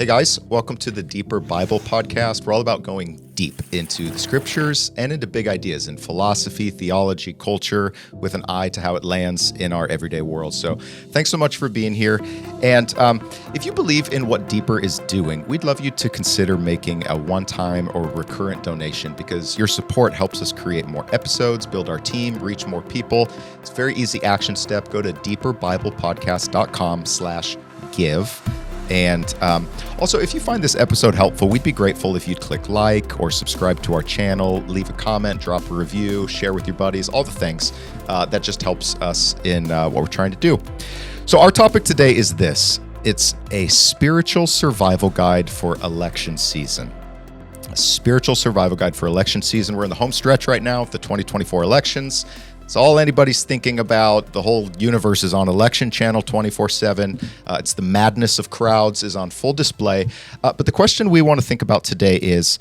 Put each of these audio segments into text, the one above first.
Hey guys, welcome to the Deeper Bible Podcast. We're all about going deep into the scriptures and into big ideas in philosophy, theology, culture, with an eye to how it lands in our everyday world. So thanks so much for being here. And if you believe in what Deeper is doing, we'd love you to consider making a one-time or recurrent donation because your support helps us create more episodes, build our team, reach more people. It's a very easy action step. Go to deeperbiblepodcast.com/give. And also, if you find this episode helpful, we'd be grateful if you'd click like or subscribe to our channel, leave a comment, drop a review, share with your buddies, all the things. That just helps us in what we're trying to do. So our topic today is this. It's a spiritual survival guide for election season. A spiritual survival guide for election season. We're in the home stretch right now of the 2024 elections. It's all anybody's thinking about. The whole universe is on election channel 24/7. It's the madness of crowds is on full display. But the question we want to think about today is,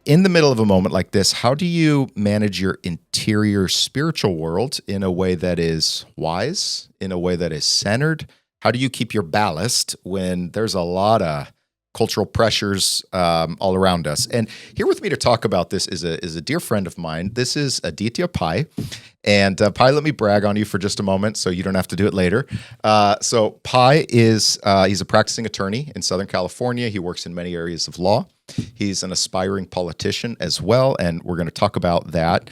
in the middle of a moment like this, how do you manage your interior spiritual world in a way that is wise, in a way that is centered? How do you keep your ballast when there's a lot of cultural pressures all around us? And here with me to talk about this is a dear friend of mine. This is Aditya Pai. And Pai, let me brag on you for just a moment so you don't have to do it later. So Pai is he's a practicing attorney in Southern California. He works in many areas of law. He's an aspiring politician as well, and we're going to talk about that.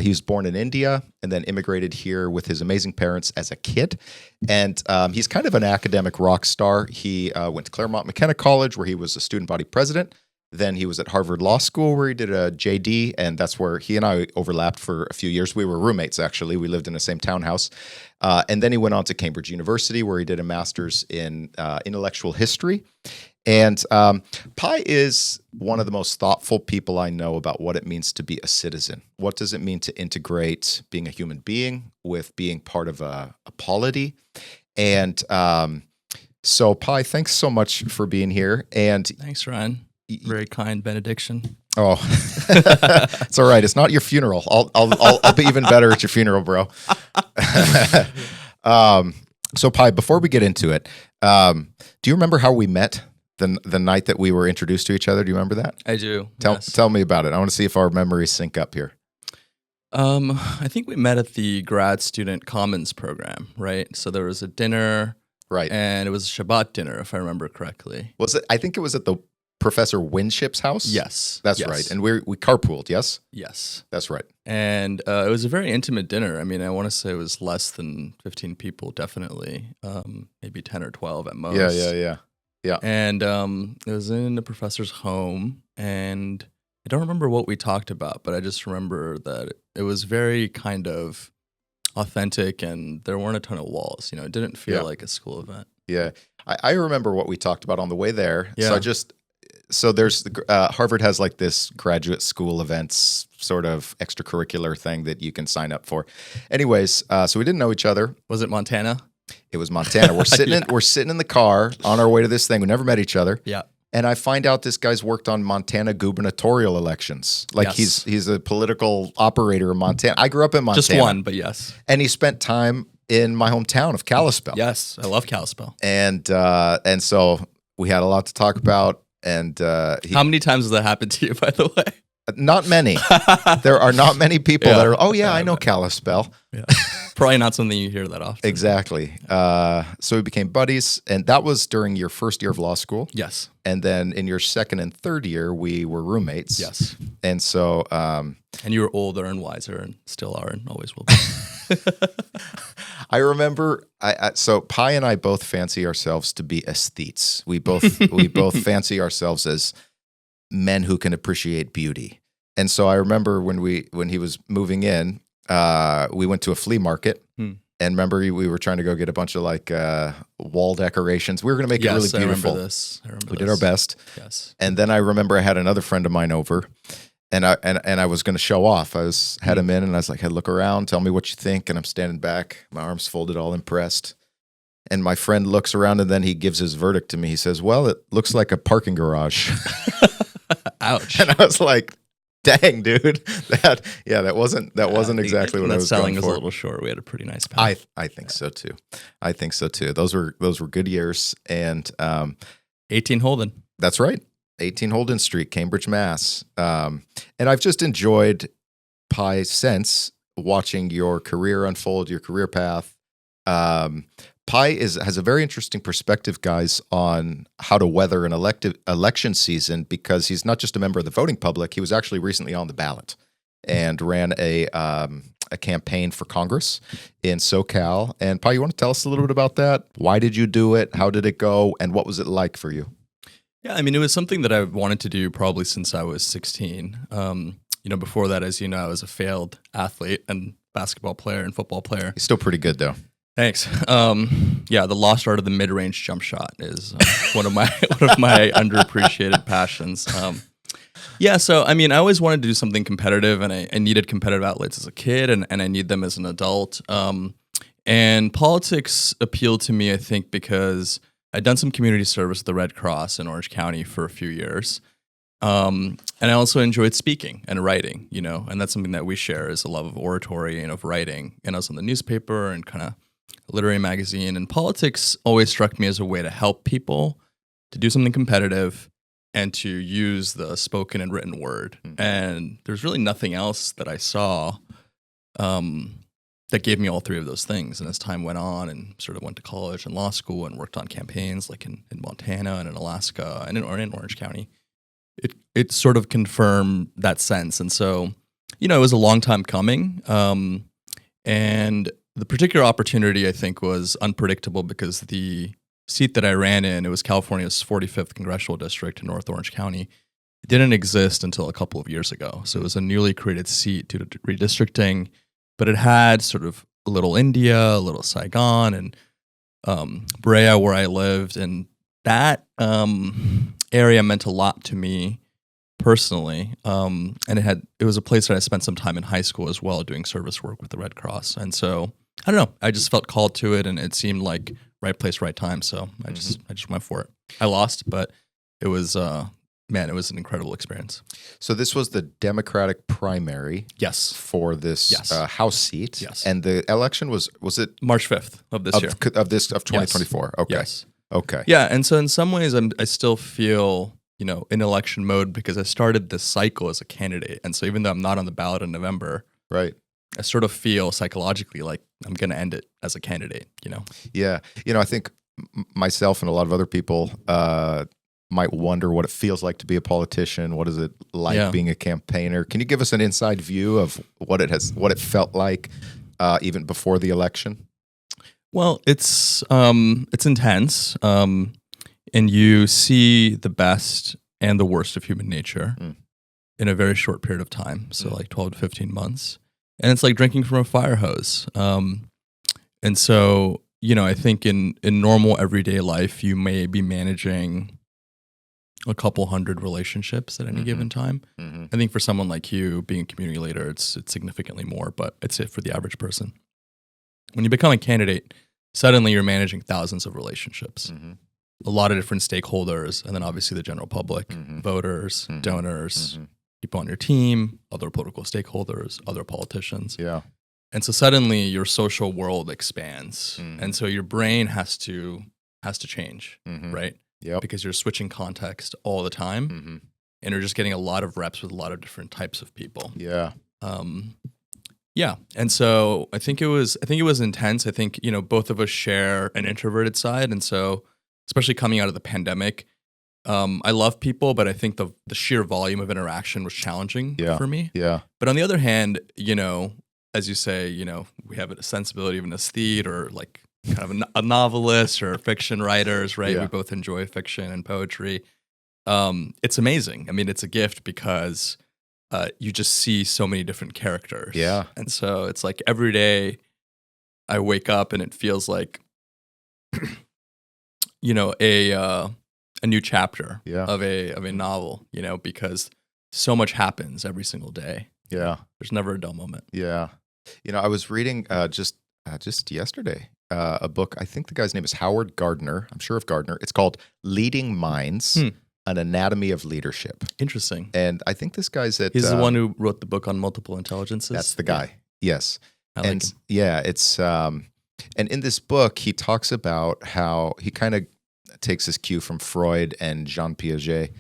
He was born in India and then immigrated here with his amazing parents as a kid. And he's kind of an academic rock star. He went to Claremont McKenna College, where he was a student body president. Then he was at Harvard Law School, where he did a JD, and that's where he and I overlapped for a few years. We were roommates, actually. We lived in the same townhouse. And then he went on to Cambridge University, where he did a master's in intellectual history. And Pai is one of the most thoughtful people I know about what it means to be a citizen. What does it mean to integrate being a human being with being part of a polity? And so, Pai, thanks so much for being here. And thanks, Ryan. Very kind benediction. Oh, it's all right. It's not your funeral. I'll be even better at your funeral, bro. So, Pai, before we get into it, do you remember how we met? The night that we were introduced to each other, do you remember that? I do. Tell me about it. I want to see if our memories sync up here. I think we met at the grad student commons program, right? So there was a dinner, right? And it was a Shabbat dinner, if I remember correctly. Was it? I think it was at the Professor Winship's house. Yes, that's right. And we carpooled. Yes, yes, that's right. And it was a very intimate dinner. I mean, I want to say it was less than 15 people, definitely, maybe 10 or 12 at most. Yeah. And it was in the professor's home, and I don't remember what we talked about, but I just remember that it was very kind of authentic, and there weren't a ton of walls. You know, it didn't feel like a school event. Yeah, I remember what we talked about on the way there. Yeah. So there's Harvard has like this graduate school events sort of extracurricular thing that you can sign up for. Anyways, so we didn't know each other. Was it Montana? It was Montana. We're sitting we're sitting in the car on our way to this thing. We never met each other. Yeah. And I find out this guy's worked on Montana gubernatorial elections. Like he's a political operator in Montana. I grew up in Montana. Just one, but yes. And he spent time in my hometown of Kalispell. Yes, I love Kalispell. And so we had a lot to talk about. And how many times has that happened to you, by the way? Not many. There are not many people that are, I know Kalispell. Yeah. Probably not something you hear that often. Exactly. So we became buddies, and that was during your first year of law school. Yes. And then in your second and third year, we were roommates. Yes. And so... and you were older and wiser and still are and always will be. I remember, so Pai and I both fancy ourselves to be aesthetes. We both fancy ourselves as men who can appreciate beauty. And so I remember when he was moving in, we went to a flea market. And remember, we were trying to go get a bunch of like wall decorations. We were going to make it really beautiful. I remember this. We did our best. Yes. And then I remember I had another friend of mine over, and I was going to show off. Had him in, and I was like, "Hey, look around. Tell me what you think." And I'm standing back, my arms folded, all impressed. And my friend looks around, and then he gives his verdict to me. He says, "Well, it looks like a parking garage." Ouch. And I was like, dang, dude, that wasn't exactly what I was selling going was for. a little short. We had a pretty nice path. I think so too. I think so too. Those were good years, and 18 Holden. That's right. 18 Holden Street, Cambridge, Mass. And I've just enjoyed Pai since watching your career unfold, your career path. Pai has a very interesting perspective, guys, on how to weather an election season, because he's not just a member of the voting public. He was actually recently on the ballot and ran a campaign for Congress in SoCal. And Pai, you want to tell us a little bit about that? Why did you do it? How did it go? And what was it like for you? Yeah, I mean, it was something that I wanted to do probably since I was 16. Before that, as you know, I was a failed athlete and basketball player and football player. He's still pretty good, though. Thanks. The lost art of the mid-range jump shot is one of my underappreciated passions. So I mean, I always wanted to do something competitive, and I needed competitive outlets as a kid, and I need them as an adult. And politics appealed to me, I think, because I'd done some community service at the Red Cross in Orange County for a few years. And I also enjoyed speaking and writing, and that's something that we share, is a love of oratory and of writing. And I was on the newspaper and kind of a literary magazine, and politics always struck me as a way to help people to do something competitive and to use the spoken and written word. Mm-hmm. And there's really nothing else that I saw that gave me all three of those things. And as time went on and sort of went to college and law school and worked on campaigns like in Montana and in Alaska and in Orange County, it sort of confirmed that sense. And so, it was a long time coming. And the particular opportunity, I think, was unpredictable because the seat that I ran in, it was California's 45th congressional district in North Orange County. It didn't exist until a couple of years ago. So it was a newly created seat due to redistricting, but it had sort of a little India, a little Saigon, and Brea, where I lived. And that area meant a lot to me personally. And it was a place that I spent some time in high school as well, doing service work with the Red Cross. And so, I don't know, I just felt called to it, and it seemed like right place, right time. So I just went for it. I lost, but it was, it was an incredible experience. So this was the Democratic primary. Yes. For this House seat. Yes. And the election was it March 5th of this year. Of 2024. Yes. Okay. Yes. Okay. Yeah. And so in some ways I still feel, in election mode, because I started this cycle as a candidate. And so even though I'm not on the ballot in November, right, I sort of feel psychologically like I'm going to end it as a candidate, Yeah. I think myself and a lot of other people might wonder what it feels like to be a politician. What is it like being a campaigner? Can you give us an inside view of what it felt like even before the election? Well, it's intense, and you see the best and the worst of human nature in a very short period of time. So like 12 to 15 months. And it's like drinking from a fire hose. And so, I think in normal everyday life, you may be managing a couple hundred relationships at any given time. Mm-hmm. I think for someone like you, being a community leader, it's significantly more, but it's it for the average person. When you become a candidate, suddenly you're managing thousands of relationships, a lot of different stakeholders, and then obviously the general public, voters, donors, people on your team, other political stakeholders, other politicians. Yeah. And so suddenly your social world expands. And so your brain has to change, right? Yep. Because you're switching context all the time, and you're just getting a lot of reps with a lot of different types of people. Yeah. And so I think it was intense. I think, both of us share an introverted side. And so, especially coming out of the pandemic, I love people, but I think the sheer volume of interaction was challenging for me. Yeah. But on the other hand, as you say, we have a sensibility of an aesthete, or like kind of a novelist or fiction writers, right? Yeah. We both enjoy fiction and poetry. It's amazing. I mean, it's a gift because you just see so many different characters. Yeah. And so it's like every day I wake up and it feels like, a new chapter of a novel, because so much happens every single day. Yeah. There's never a dull moment. Yeah. I was reading just yesterday a book. I think the guy's name is Howard Gardner. I'm sure of Gardner. It's called Leading Minds, An Anatomy of Leadership. Interesting. And I think this guy's he's the one who wrote the book on multiple intelligences. That's the guy. Yes. I like him. Yeah, it's and in this book he talks about how he kind of takes his cue from Freud and Jean Piaget,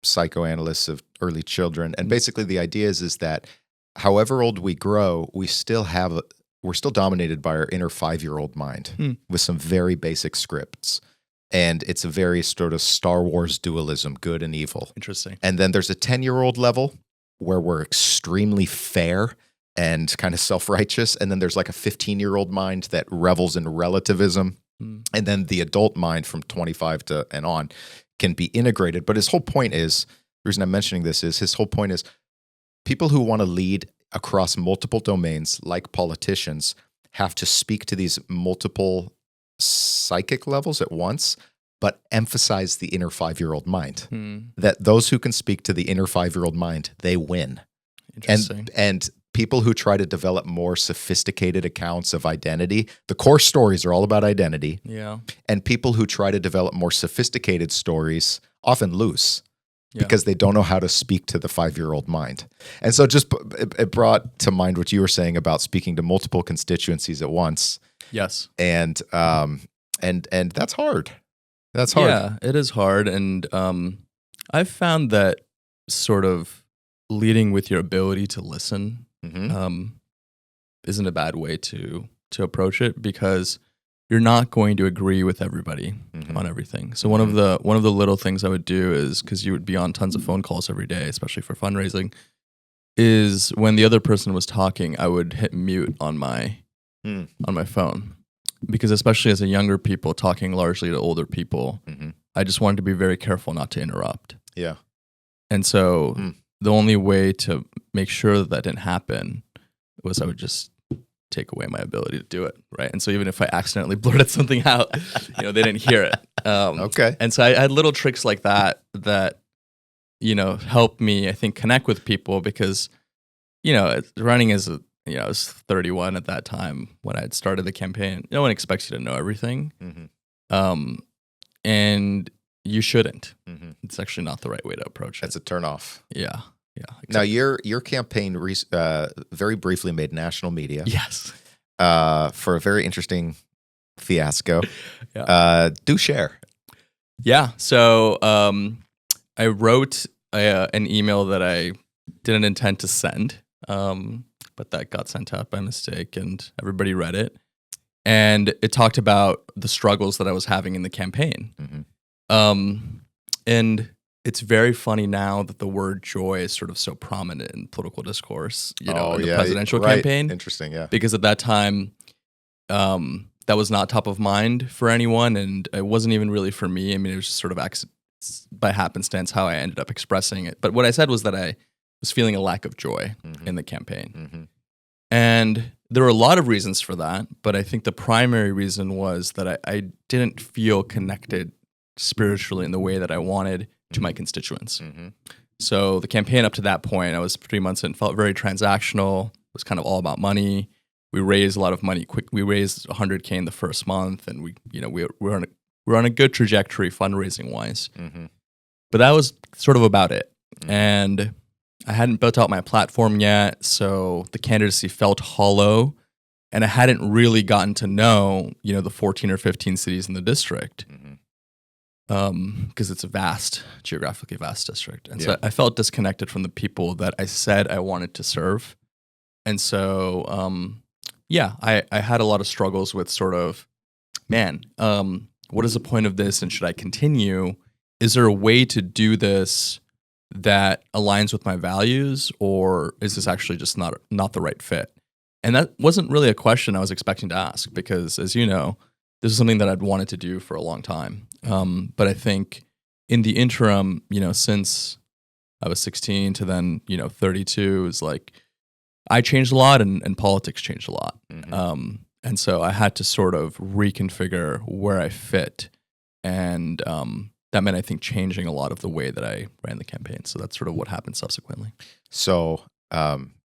psychoanalysts of early children. And basically the idea is that however old we grow, we're still dominated by our inner 5-year-old mind with some very basic scripts. And it's a very sort of Star Wars dualism, good and evil. Interesting. And then there's a 10-year-old level where we're extremely fair and kind of self-righteous. And then there's like a 15-year-old mind that revels in relativism. And then the adult mind from 25 and on can be integrated. But his whole point is, the reason I'm mentioning this is, his whole point is people who want to lead across multiple domains, like politicians, have to speak to these multiple psychic levels at once, but emphasize the inner 5-year-old mind. That those who can speak to the inner 5-year-old mind, they win. Interesting. And people who try to develop more sophisticated accounts of identity, the core stories are all about identity. Yeah. And people who try to develop more sophisticated stories often lose because they don't know how to speak to the 5-year-old mind. And so it brought to mind what you were saying about speaking to multiple constituencies at once. Yes. And that's hard. That's hard. Yeah, it is hard. And I've found that sort of leading with your ability to listen isn't a bad way to approach it, because you're not going to agree with everybody on everything. So one of the little things I would do is, because you would be on tons of phone calls every day, especially for fundraising, is when the other person was talking, I would hit mute on my phone, because especially as a younger people talking largely to older people, I just wanted to be very careful not to interrupt. Yeah. And so the only way to make sure that didn't happen was I would just take away my ability to do it, right? And so even if I accidentally blurted something out, they didn't hear it. Okay. And so I had little tricks like that help me, I think, connect with people, because, running as I was 31 at that time when I had started the campaign. No one expects you to know everything. And you shouldn't. It's actually not the right way to approach it. That's a turnoff. Yeah. Yeah. Exactly. Now, your campaign very briefly made national media. Yes. For a very interesting fiasco. Do share. Yeah. So I wrote an email that I didn't intend to send, but that got sent out by mistake, and everybody read it. And it talked about the struggles that I was having in the campaign. And it's very funny now that the word joy is sort of so prominent in political discourse, in the presidential campaign. Interesting, yeah. Because at that time, that was not top of mind for anyone, and it wasn't even really for me. I mean, it was just sort of by happenstance how I ended up expressing it. But what I said was that I was feeling a lack of joy in the campaign. And there were a lot of reasons for that, but I think the primary reason was that I didn't feel connected spiritually in the way that I wanted to my constituents. So the campaign up to that point, I was 3 months in, felt very transactional. It was kind of all about money. We raised a lot of money quick. We raised $100K in the first month, and we're on a good trajectory fundraising wise. But that was sort of about it. And I hadn't built out my platform yet, so the candidacy felt hollow, and I hadn't really gotten to know, the 14 or 15 cities in the district. Because it's a geographically vast district. And so I felt disconnected from the people that I said I wanted to serve. And so, I had a lot of struggles with sort of, what is the point of this, and should I continue? Is there a way to do this that aligns with my values, or is this actually just not the right fit? And that wasn't really a question I was expecting to ask, because, as you know, this is something that I'd wanted to do for a long time. But I think in the interim, since I was 16 to then, 32, is like I changed a lot, and politics changed a lot. And so I had to sort of reconfigure where I fit. And that meant, I think, changing a lot of the way that I ran the campaign. So that's sort of what happened subsequently. So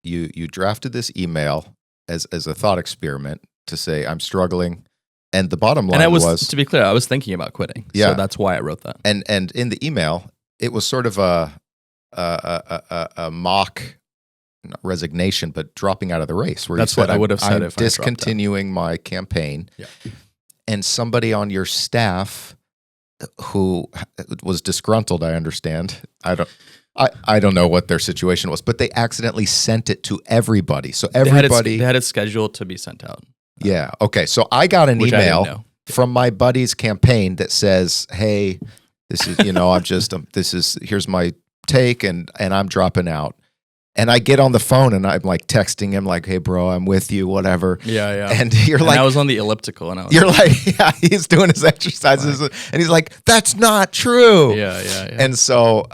you drafted this email as a thought experiment to say, I'm struggling. And the bottom line was, to be clear, I was thinking about quitting. Yeah. So that's why I wrote that. And in the email, it was sort of a mock, not resignation, but dropping out of the race. Where that's you said, what I would have said I'm if I discontinuing my campaign. Yeah. and somebody on your staff who was disgruntled, I understand. I don't know what their situation was, but they accidentally sent it to everybody. So everybody they had it scheduled to be sent out. Yeah. Okay. So I got an Which I didn't email know. from my buddy's campaign that says, "Hey, this is I'm just here's my take, and I'm dropping out." And I get on the phone and I'm like texting him like, "Hey, bro, I'm with you, whatever." Yeah. And you're And like, I was on the elliptical, and I was you're like, yeah, he's doing his exercises, and he's like, "That's not true." yeah. And so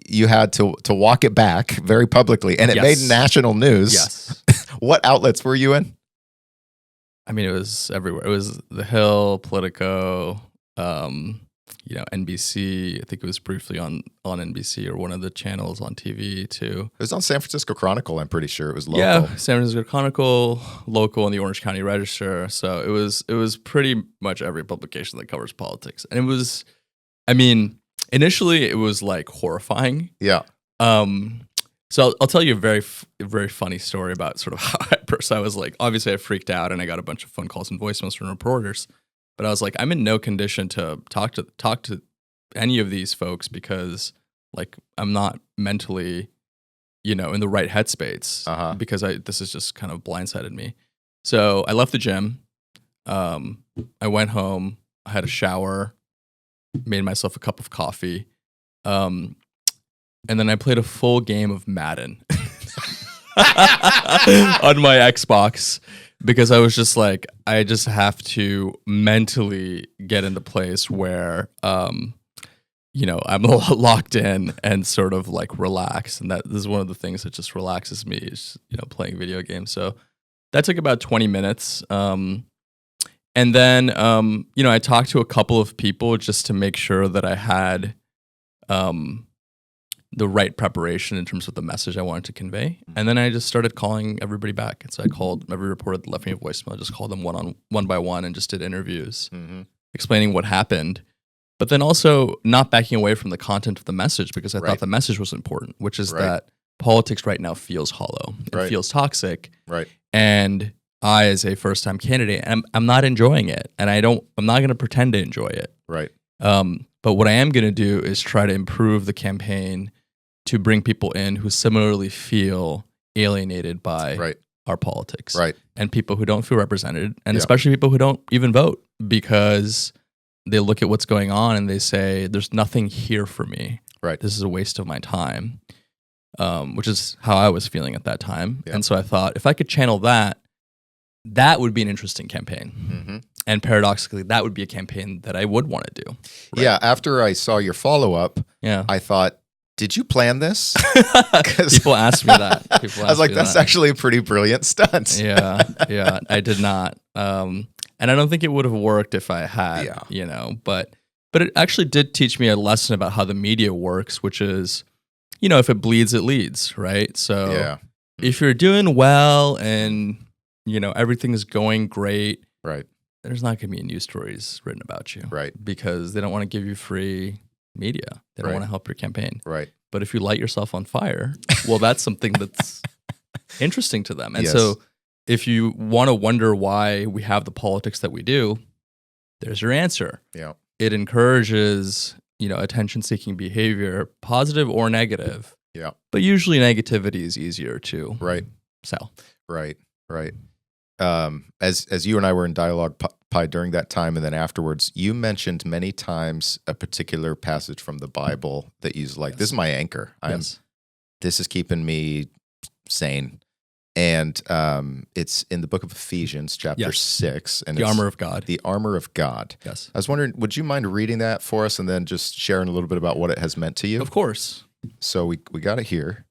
you had to walk it back very publicly, and it made national news. Yes. What outlets were you in? I mean, it was everywhere. It was The Hill, Politico, NBC. I think it was briefly on NBC or one of the channels on TV too. It was on San Francisco Chronicle, I'm pretty sure. It was local. Yeah, San Francisco Chronicle, local, and the Orange County Register. So it was pretty much every publication that covers politics. And it was, I mean, initially it was like horrifying. Yeah. So I'll tell you a very funny story about sort of how I was like, obviously I freaked out and I got a bunch of phone calls and voicemails from reporters, but I was like, I'm in no condition to talk to any of these folks because like I'm not mentally, in the right headspace because this has just kind of blindsided me. So I left the gym. I went home. I had a shower, made myself a cup of coffee. And then I played a full game of Madden on my Xbox because I was just like, I just have to mentally get into place where, I'm locked in and sort of like relax. And this is one of the things that just relaxes me is, playing video games. So that took about 20 minutes. And then, I talked to a couple of people just to make sure that I had, the right preparation in terms of the message I wanted to convey. And then I just started calling everybody back. And so I called every reporter that left me a voicemail. I just called them one by one and just did interviews explaining what happened. But then also not backing away from the content of the message because I thought the message was important, which is that politics right now feels hollow. It feels toxic. Right. And I, as a first-time candidate, I'm not enjoying it. And I'm not going to pretend to enjoy it. Right. But what I am going to do is try to improve the campaign to bring people in who similarly feel alienated by our politics. Right. And people who don't feel represented, and especially people who don't even vote because they look at what's going on and they say, there's nothing here for me. Right. This is a waste of my time, which is how I was feeling at that time. Yeah. And so I thought, if I could channel that would be an interesting campaign. Mm-hmm. And paradoxically, that would be a campaign that I would want to do. Right? Yeah. After I saw your follow-up, I thought, did you plan this? People ask me that. I was like, that's actually a pretty brilliant stunt. Yeah, I did not. And I don't think it would have worked if I had, but it actually did teach me a lesson about how the media works, which is, if it bleeds, it leads, right? So if you're doing well and, everything's going great, right, there's not going to be news stories written about you. Right. Because they don't want to give you free media. They don't want to help your campaign. Right. But if you light yourself on fire, well, that's something that's interesting to them. And so if you want to wonder why we have the politics that we do, there's your answer. Yeah. It encourages, attention-seeking behavior, positive or negative. Yeah. But usually negativity is easier to sell. Right. As you and I were in dialogue, Pi, during that time and then afterwards, you mentioned many times a particular passage from the Bible that you like, this is my anchor. This is keeping me sane. And it's in the book of Ephesians, chapter 6. And the armor of God. The armor of God. Yes. I was wondering, would you mind reading that for us and then just sharing a little bit about what it has meant to you? Of course. So we got it here.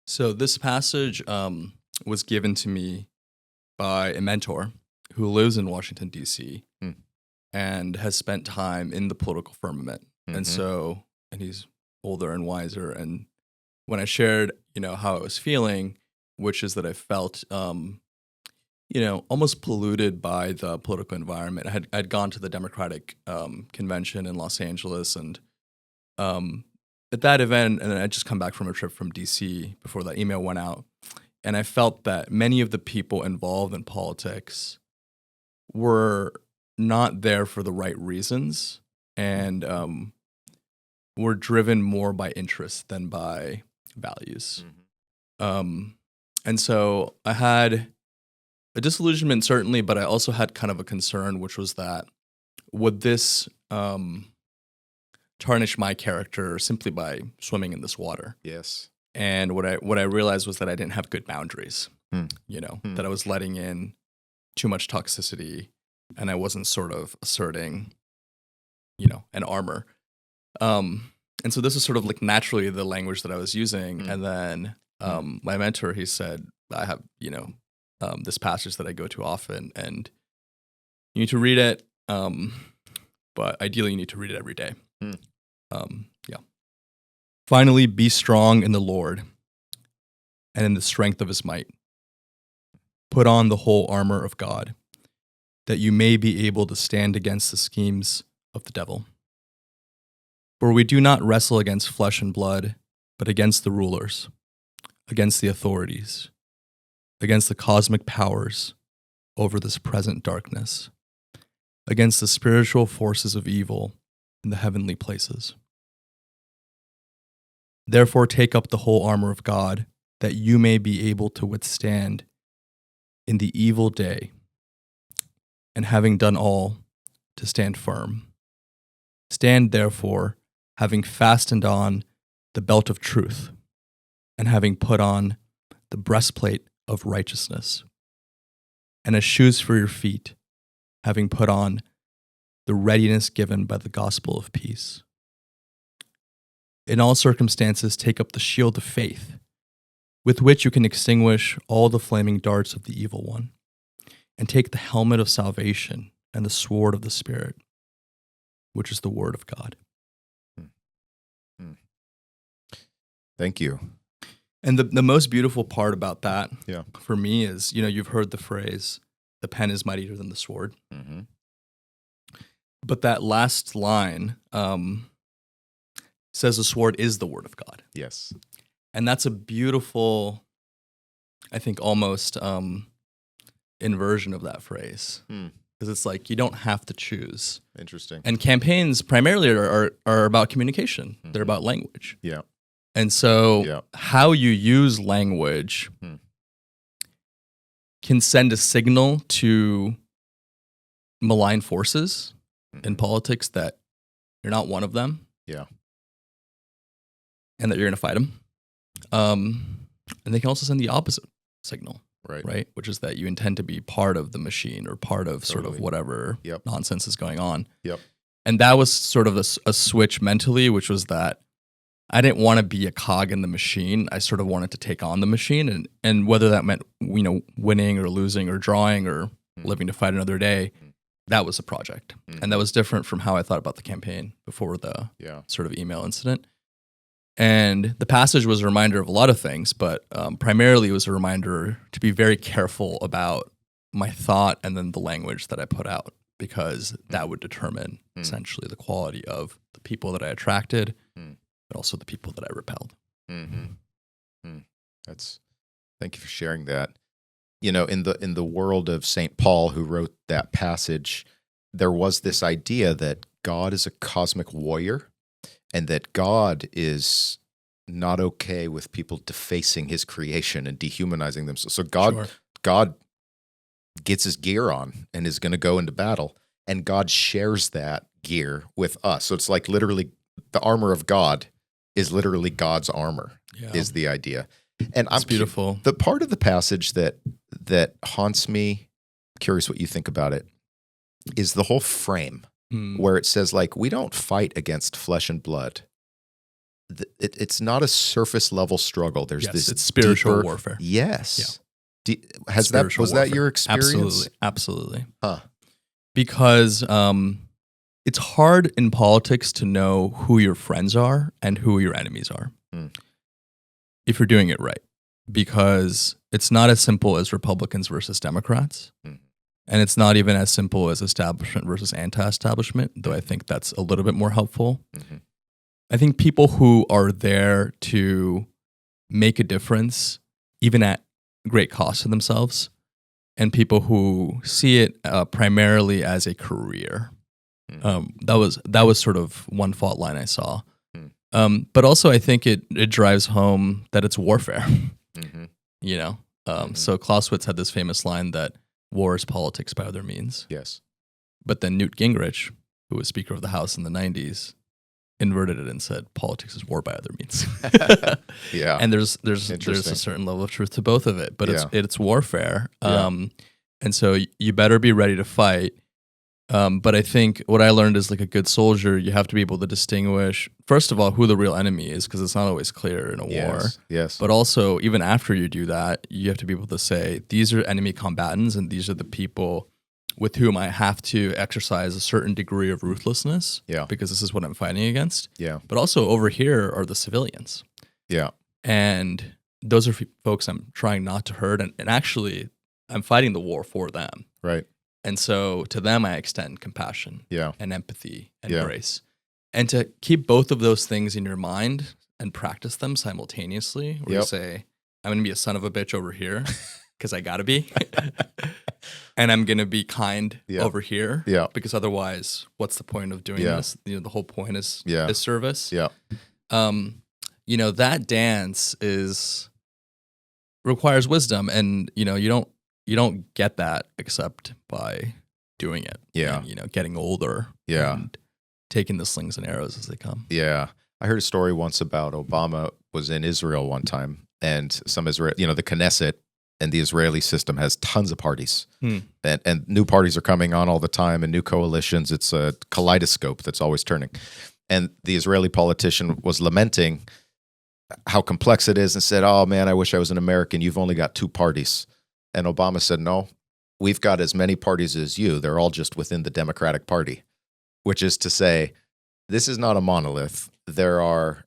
So this passage was given to me by a mentor who lives in Washington, D.C. And has spent time in the political firmament. Mm-hmm. And he's older and wiser. And when I shared, how I was feeling, which is that I felt, almost polluted by the political environment. I'd gone to the Democratic convention in Los Angeles, and at that event, and I'd just come back from a trip from D.C. before that email went out, and I felt that many of the people involved in politics were not there for the right reasons, and we're driven more by interest than by values. And so I had a disillusionment, certainly, but I also had kind of a concern, which was that would this tarnish my character simply by swimming in this water? Yes. And what I realized was that I didn't have good boundaries, that I was letting in too much toxicity, and I wasn't sort of asserting, an armor. And so this is sort of like naturally the language that I was using. And then my mentor, he said, I have, this passage that I go to often, and you need to read it, but ideally you need to read it every day. Finally, be strong in the Lord and in the strength of his might. Put on the whole armor of God, that you may be able to stand against the schemes of the devil. For we do not wrestle against flesh and blood, but against the rulers, against the authorities, against the cosmic powers over this present darkness, against the spiritual forces of evil in the heavenly places. Therefore, take up the whole armor of God, that you may be able to withstand in the evil day, and having done all, to stand firm. Stand therefore, having fastened on the belt of truth, and having put on the breastplate of righteousness, and as shoes for your feet, having put on the readiness given by the gospel of peace. In all circumstances, take up the shield of faith, with which you can extinguish all the flaming darts of the evil one, and take the helmet of salvation and the sword of the Spirit, which is the word of God. Thank you. And the most beautiful part about that for me is, you've heard the phrase, the pen is mightier than the sword. But that last line says the sword is the word of God. Yes. And that's a beautiful, I think, almost inversion of that phrase. Because it's like you don't have to choose. Interesting. And campaigns primarily are about communication. They're about language. Yeah. And so how you use language can send a signal to malign forces in politics that you're not one of them. Yeah. And that you're going to fight them. And they can also send the opposite signal. Right? Which is that you intend to be part of the machine or part of sort of whatever nonsense is going on. And that was sort of a switch mentally, which was that I didn't want to be a cog in the machine. I sort of wanted to take on the machine. And whether that meant, winning or losing or drawing or living to fight another day, that was a project. And that was different from how I thought about the campaign before the sort of email incident. And the passage was a reminder of a lot of things, but primarily it was a reminder to be very careful about my thought and then the language that I put out, because that would determine essentially the quality of the people that I attracted, but also the people that I repelled. Thank you for sharing that. In the world of St. Paul, who wrote that passage, there was this idea that God is a cosmic warrior, and that God is not okay with people defacing his creation and dehumanizing them. So God gets his gear on and is going to go into battle, and God shares that gear with us. So it's like literally the armor of God is literally God's armor, is the idea. And it's beautiful. The part of the passage that haunts me, curious what you think about it, is the whole frame. Where it says, like, we don't fight against flesh and blood. It's not a surface level struggle. There's it's spiritual warfare. Yes. Was that your experience? Absolutely. Because it's hard in politics to know who your friends are and who your enemies are. If you're doing it right. Because it's not as simple as Republicans versus Democrats. And it's not even as simple as establishment versus anti-establishment, though I think that's a little bit more helpful. I think people who are there to make a difference, even at great cost to themselves, and people who see it primarily as a career. That was sort of one fault line I saw. But also I think it drives home that it's warfare. You know, so Clausewitz had this famous line that war is politics by other means. Yes. But then Newt Gingrich, who was Speaker of the House in the 90s, inverted it and said politics is war by other means. Yeah. And there's a certain level of truth to both of it, but it's warfare. And so you better be ready to fight. But I think what I learned is, like a good soldier, you have to be able to distinguish, first of all, who the real enemy is, because it's not always clear in a war. Yes. But also, even after you do that, you have to be able to say, these are enemy combatants, and these are the people with whom I have to exercise a certain degree of ruthlessness, because this is what I'm fighting against. But also, over here are the civilians. And those are folks I'm trying not to hurt, and actually, I'm fighting the war for them. Right. And so to them, I extend compassion and empathy and grace. And to keep both of those things in your mind and practice them simultaneously, where you say, I'm going to be a son of a bitch over here because I got to be. And I'm going to be kind over here because otherwise, what's the point of doing this? You know, the whole point is service. You know, that dance requires wisdom, and, you know, you don't get that except by doing it. And, you know, getting older. And taking the slings and arrows as they come. I heard a story once about Obama was in Israel one time, and some Israel, you know, the Knesset and the Israeli system has tons of parties, and new parties are coming on all the time, and new coalitions. It's a kaleidoscope that's always turning. And the Israeli politician was lamenting how complex it is and said, "Oh man, I wish I was an American. You've only got two parties." And Obama said, "No, we've got as many parties as you. They're all just within the Democratic Party," which is to say, this is not a monolith. There are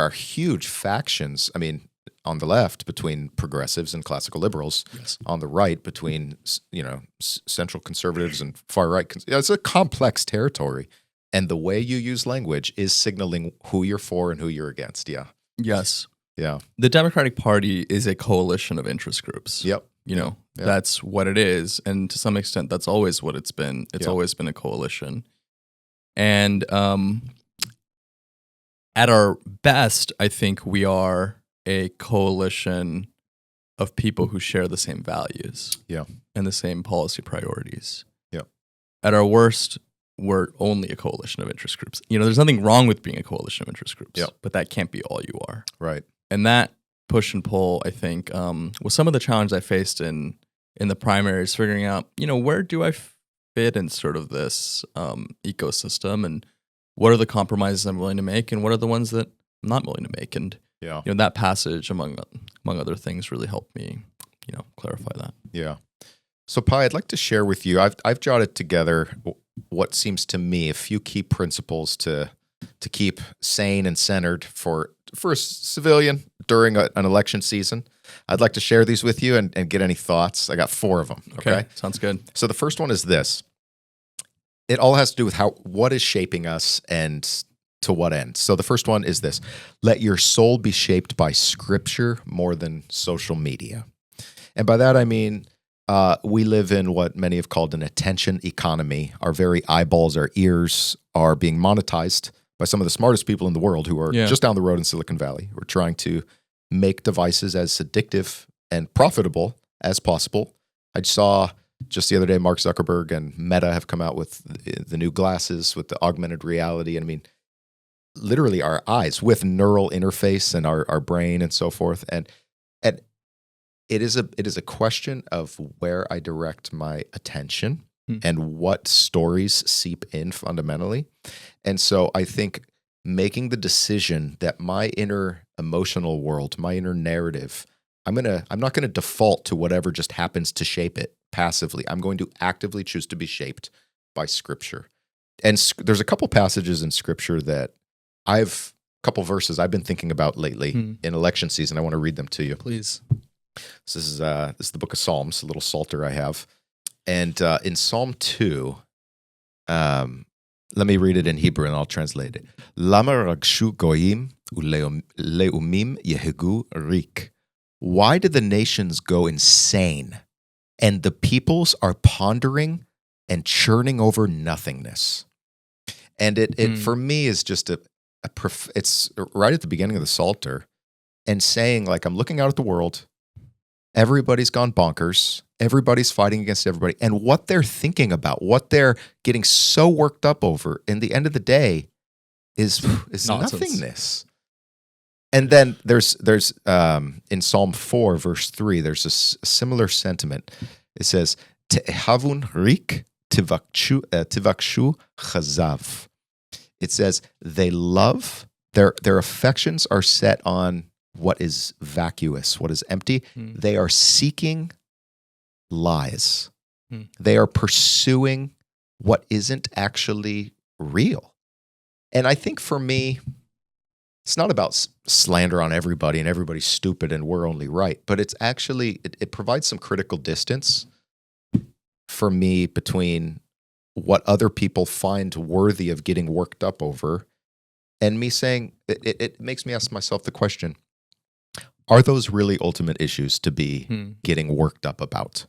huge factions. I mean, on the left between progressives and classical liberals. On the right between, you know, central conservatives and far right. It's a complex territory, and the way you use language is signaling who you're for and who you're against. The Democratic Party is a coalition of interest groups. You know, that's what it is. And to some extent, that's always what it's been. It's always been a coalition. And at our best, I think we are a coalition of people who share the same values and the same policy priorities. At our worst, we're only a coalition of interest groups. You know, there's nothing wrong with being a coalition of interest groups, but that can't be all you are. Right. And that push and pull, I think, was some of the challenge I faced in the primaries, figuring out, you know, where do I fit in sort of this ecosystem, and what are the compromises I'm willing to make, and what are the ones that I'm not willing to make. And you know, that passage, among other things, really helped me, you know, clarify that. So, Pai, I'd like to share with you. I've jotted together what seems to me a few key principles to keep sane and centered for a civilian during an election season. I'd like to share these with you and get any thoughts. I got 4 of them. Okay, sounds good. So the first one is this. It all has to do with what is shaping us and to what end. So the first one is this: let your soul be shaped by Scripture more than social media. And by that I mean, we live in what many have called an attention economy. Our very eyeballs, our ears are being monetized by some of the smartest people in the world who are just down the road in Silicon Valley. We're trying to make devices as addictive and profitable as possible. I saw just the other day, Mark Zuckerberg and Meta have come out with the new glasses with the augmented reality. And I mean, literally our eyes with neural interface and our brain and so forth. And it is a question of where I direct my attention and what stories seep in fundamentally. And so I think making the decision that my inner emotional world, my inner narrative, I'm not going to default to whatever just happens to shape it passively. I'm going to actively choose to be shaped by Scripture. And there's a couple passages in Scripture that couple verses I've been thinking about lately in election season. I want to read them to you. Please. This is the book of Psalms, a little psalter I have. And in Psalm 2, let me read it in Hebrew and I'll translate it. Lama ragshu goyim uleumim yehegu rik. Why did the nations go insane and the peoples are pondering and churning over nothingness. And it for me is just it's right at the beginning of the Psalter, and saying, like, I'm looking out at the world, everybody's gone bonkers, everybody's fighting against everybody, and what they're thinking about, what they're getting so worked up over, in the end of the day, is nothingness. And then there's in Psalm 4, verse 3, there's a similar sentiment. It says, Te'ehavun rik tivakshu chazav. It says they love, their affections are set on what is vacuous, what is empty. They are seeking lies. They are pursuing what isn't actually real. And I think for me, it's not about slander on everybody and everybody's stupid and we're only right, but it's actually, it provides some critical distance for me between what other people find worthy of getting worked up over and me saying, it makes me ask myself the question, are those really ultimate issues to be getting worked up about?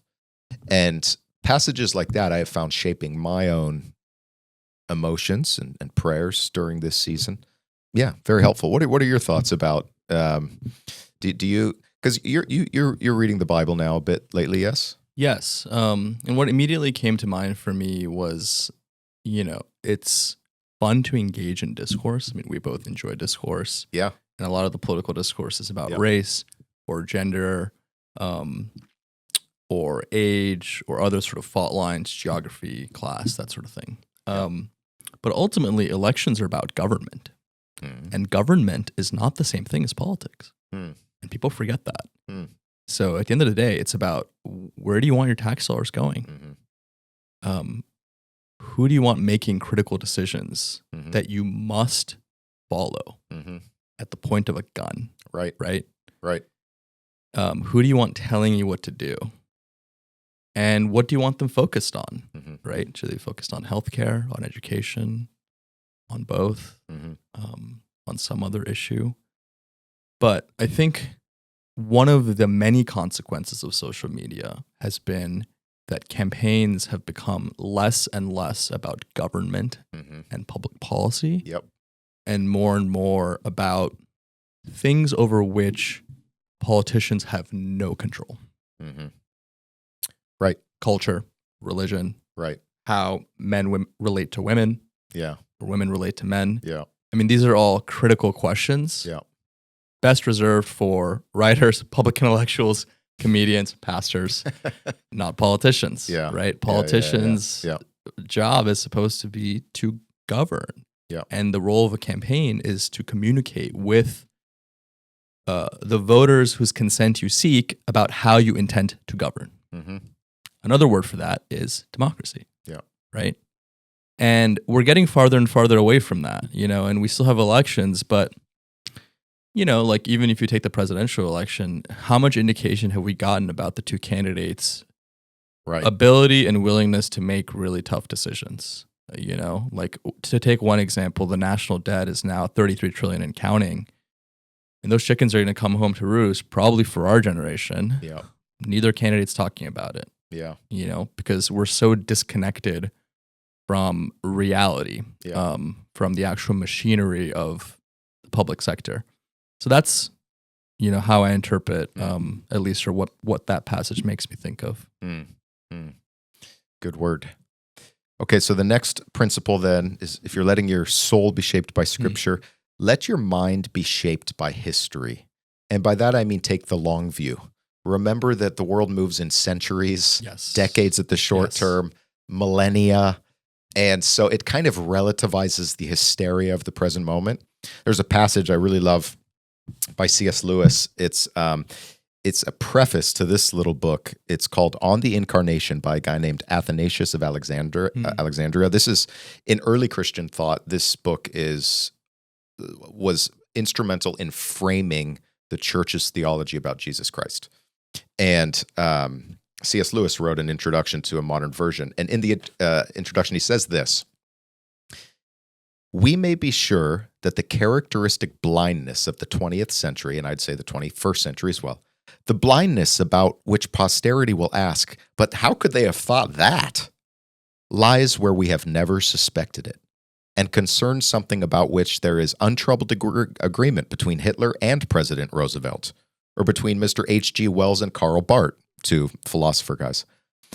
And passages like that I have found shaping my own emotions and prayers during this season. Yeah, very helpful. What are your thoughts about? Do you, because you're reading the Bible now a bit lately? Yes. Yes. And what immediately came to mind for me was, it's fun to engage in discourse. I mean, we both enjoy discourse. Yeah. And a lot of the political discourse is about race or gender, or age or other sort of fault lines, geography, class, that sort of thing. But ultimately, elections are about government. And government is not the same thing as politics. And people forget that. So at the end of the day, it's about, where do you want your tax dollars going? Who do you want making critical decisions that you must follow at the point of a gun? Right. Who do you want telling you what to do? And what do you want them focused on? Right? Should they be focused on healthcare, on education, on both, on some other issue? But I think one of the many consequences of social media has been that campaigns have become less and less about government and public policy, and more about things over which politicians have no control. Right. Culture, religion, right. How men relate to women, or women relate to men. I mean, these are all critical questions. Best reserved for writers, public intellectuals, comedians, pastors, not politicians. Right? Politicians' job is supposed to be to govern. And the role of a campaign is to communicate with the voters whose consent you seek about how you intend to govern. Another word for that is democracy. Right? And we're getting farther and farther away from that, and we still have elections, but, like, even if you take the presidential election, how much indication have we gotten about the two candidates' ability and willingness to make really tough decisions? Like, to take one example, the national debt is now $33 trillion and counting. And those chickens are going to come home to roost, probably for our generation. Neither candidate's talking about it. Because we're so disconnected from reality, from the actual machinery of the public sector. So that's, how I interpret, at least, or what that passage makes me think of. Good word. Okay, so the next principle then is, if you're letting your soul be shaped by Scripture, let your mind be shaped by history. And by that I mean, take the long view. Remember that the world moves in centuries, decades at the short term, millennia. And so it kind of relativizes the hysteria of the present moment. There's a passage I really love by C.S. Lewis. It's a preface to this little book. It's called On the Incarnation by a guy named Athanasius of Alexandria. This is, in early Christian thought, this book was instrumental in framing the church's theology about Jesus Christ. And C.S. Lewis wrote an introduction to a modern version. And in the introduction, he says this: we may be sure that the characteristic blindness of the 20th century, and I'd say the 21st century as well, The blindness about which posterity will ask, but how could they have thought that? Lies where we have never suspected it, and concerns something about which there is untroubled agreement between Hitler and President Roosevelt, or between Mr. H.G. Wells and Karl Barth, two philosopher guys.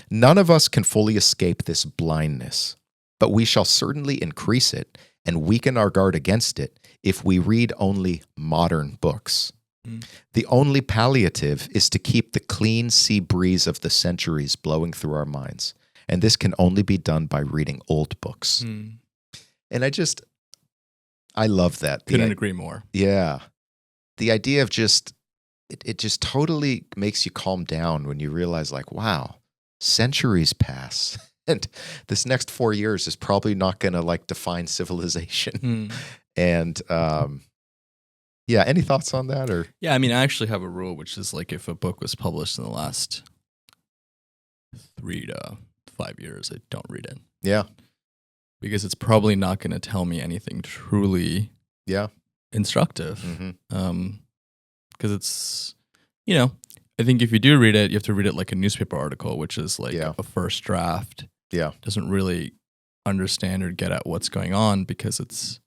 None of us can fully escape this blindness, but we shall certainly increase it and weaken our guard against it if we read only modern books. The only palliative is to keep the clean sea breeze of the centuries blowing through our minds, and this can only be done by reading old books. And I love that. Couldn't agree more. Yeah. The idea of it just totally makes you calm down when you realize, like, wow, centuries pass. And this next 4 years is probably not going to like define civilization. And yeah, any thoughts on that? Or yeah, I mean, I actually have a rule, which is like if a book was published in the last 3 to 5 years, I don't read it. Yeah, because it's probably not going to tell me anything truly instructive. Because it's, I think if you do read it, you have to read it like a newspaper article, which is like a first draft. Yeah. Doesn't really understand or get at what's going on, because it's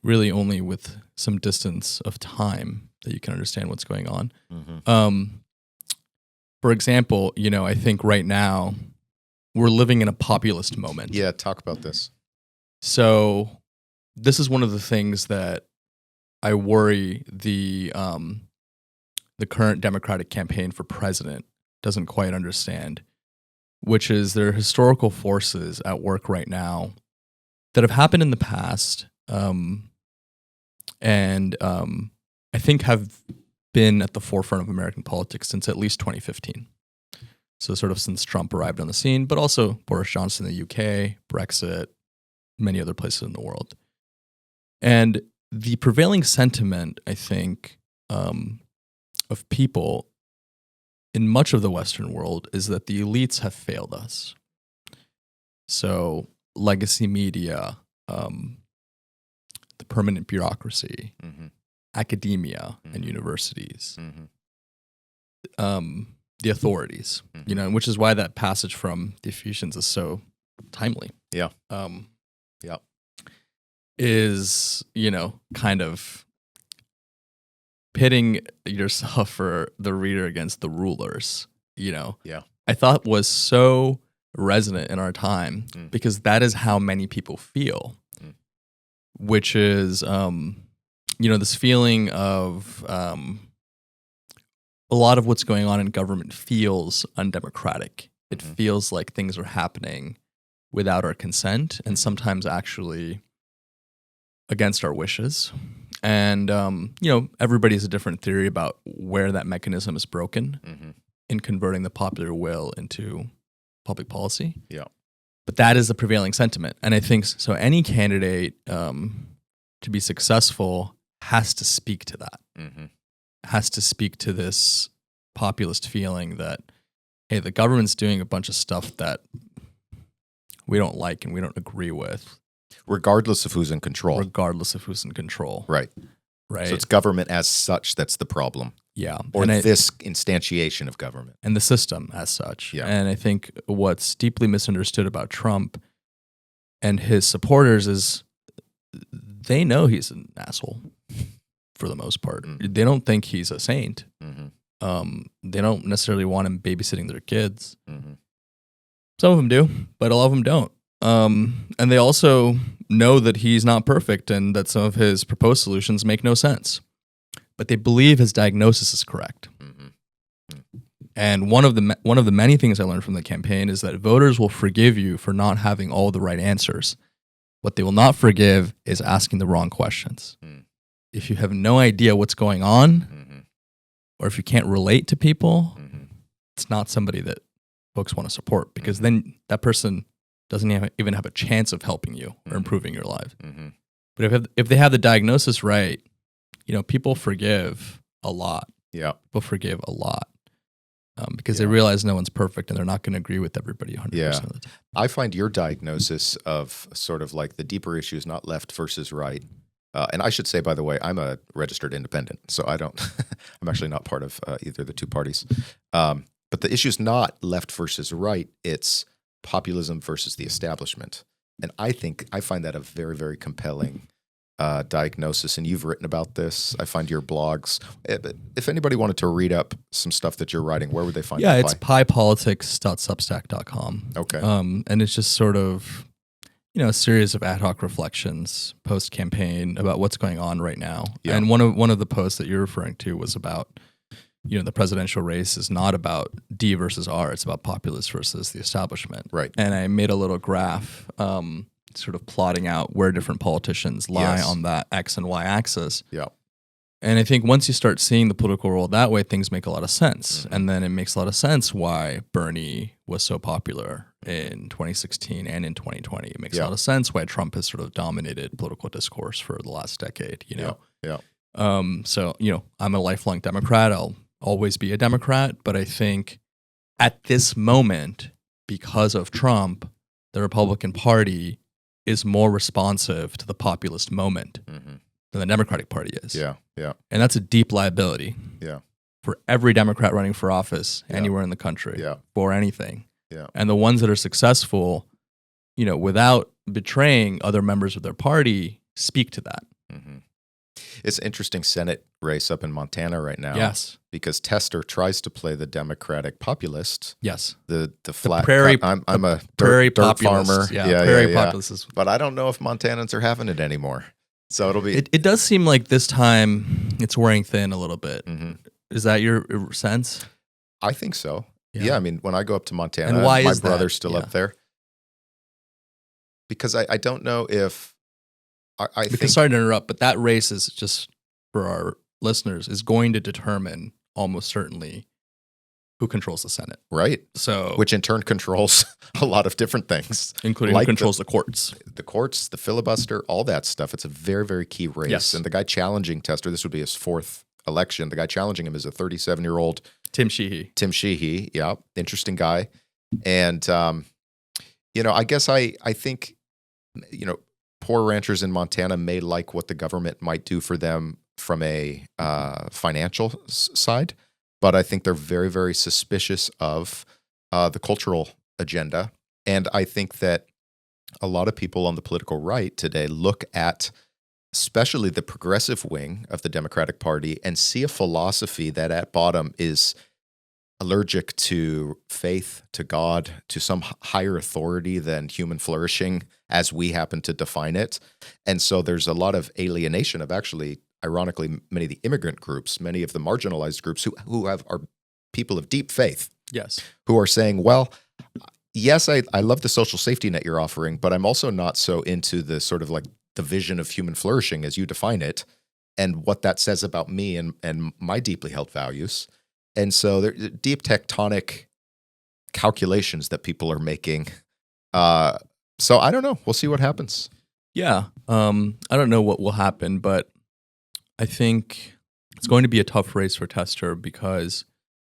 really only with some distance of time that you can understand what's going on. For example, I think right now we're living in a populist moment. Yeah, talk about this. So this is one of the things that I worry the current Democratic campaign for president doesn't quite understand, which is there are historical forces at work right now that have happened in the past, and I think have been at the forefront of American politics since at least 2015. So sort of since Trump arrived on the scene, but also Boris Johnson in the UK, Brexit, many other places in the world. And the prevailing sentiment, I think, of people in much of the Western world is that the elites have failed us. So legacy media, the permanent bureaucracy, academia and universities, the authorities, which is why that passage from the Ephesians is so timely. Yeah. Is, kind of pitting yourself or the reader against the rulers, Yeah. I thought was so resonant in our time, because that is how many people feel, which is, this feeling of a lot of what's going on in government feels undemocratic. It feels like things are happening without our consent, and sometimes actually against our wishes. And, everybody has a different theory about where that mechanism is broken in converting the popular will into public policy. Yeah. But that is the prevailing sentiment. And I think so any candidate to be successful has to speak to that, has to speak to this populist feeling that, hey, the government's doing a bunch of stuff that we don't like and we don't agree with. Regardless of who's in control. Right. So it's government as such that's the problem. Yeah. Or this instantiation of government. And the system as such. Yeah. And I think what's deeply misunderstood about Trump and his supporters is they know he's an asshole for the most part. They don't think he's a saint. They don't necessarily want him babysitting their kids. Some of them do, but a lot of them don't. And they also know that he's not perfect and that some of his proposed solutions make no sense. But they believe his diagnosis is correct. And one of the many things I learned from the campaign is that voters will forgive you for not having all the right answers. What they will not forgive is asking the wrong questions. If you have no idea what's going on, or if you can't relate to people, it's not somebody that folks want to support, because then that person doesn't even have a chance of helping you or improving your life. But if they have the diagnosis right, people forgive a lot. Yeah. People forgive a lot because they realize no one's perfect and they're not going to agree with everybody 100% of the time. I find your diagnosis of sort of like the deeper issues, not left versus right, And I should say, by the way, I'm a registered independent, so I don't. I'm actually not part of either of the two parties. But the issue is not left versus right; it's populism versus the establishment. And I find that a very, very compelling diagnosis. And you've written about this. I find your blogs. If anybody wanted to read up some stuff that you're writing, where would they find it? Yeah, it's piepolitics.substack.com. Okay. And it's just sort of, a series of ad hoc reflections post-campaign about what's going on right now. Yeah. And one of the posts that you're referring to was about, the presidential race is not about D versus R. It's about populists versus the establishment. Right. And I made a little graph sort of plotting out where different politicians lie on that X and Y axis. Yeah. And I think once you start seeing the political world that way, things make a lot of sense. Mm-hmm. And then it makes a lot of sense why Bernie was so popular in 2016 and in 2020. It makes a lot of sense why Trump has sort of dominated political discourse for the last decade, Yeah. So, I'm a lifelong Democrat. I'll always be a Democrat. But I think at this moment, because of Trump, the Republican Party is more responsive to the populist moment than the Democratic Party is. Yeah. And that's a deep liability. Yeah. For every Democrat running for office anywhere in the country for anything. Yeah. And the ones that are successful, without betraying other members of their party, speak to that. Mm-hmm. It's an interesting Senate race up in Montana right now. Yes. Because Tester tries to play the Democratic populist. Yes. The flat prairie. I'm a prairie dirt farmer. Yeah. Prairie populist. But I don't know if Montanans are having it anymore. So it'll be. It does seem like this time it's wearing thin a little bit. Mm-hmm. Is that your sense? I think so. Yeah. I mean, when I go up to Montana, and why my is brother's that? still up there. Because I don't know if I think. Sorry to interrupt, but that race is just for our listeners is going to determine almost certainly who controls the Senate. Right. So, which in turn controls a lot of different things, including like who controls the courts. The courts, the filibuster, all that stuff. It's a very, very key race. Yes. And the guy challenging Tester, this would be his fourth election. The guy challenging him is a 37-year-old Tim Sheehy. Yeah. Interesting guy. And, I guess I think, poor ranchers in Montana may like what the government might do for them from a financial side, but I think they're very, very suspicious of the cultural agenda. And I think that a lot of people on the political right today look at especially the progressive wing of the Democratic Party and see a philosophy that at bottom is allergic to faith, to God, to some higher authority than human flourishing as we happen to define it. And so there's a lot of alienation of actually, ironically, many of the immigrant groups, many of the marginalized groups who are people of deep faith. Yes. Who are saying, well, yes, I love the social safety net you're offering, but I'm also not so into the sort of like the vision of human flourishing as you define it and what that says about me and my deeply held values. And so there are deep tectonic calculations that people are making. So I don't know. We'll see what happens. Yeah. I don't know what will happen, but I think it's going to be a tough race for Tester because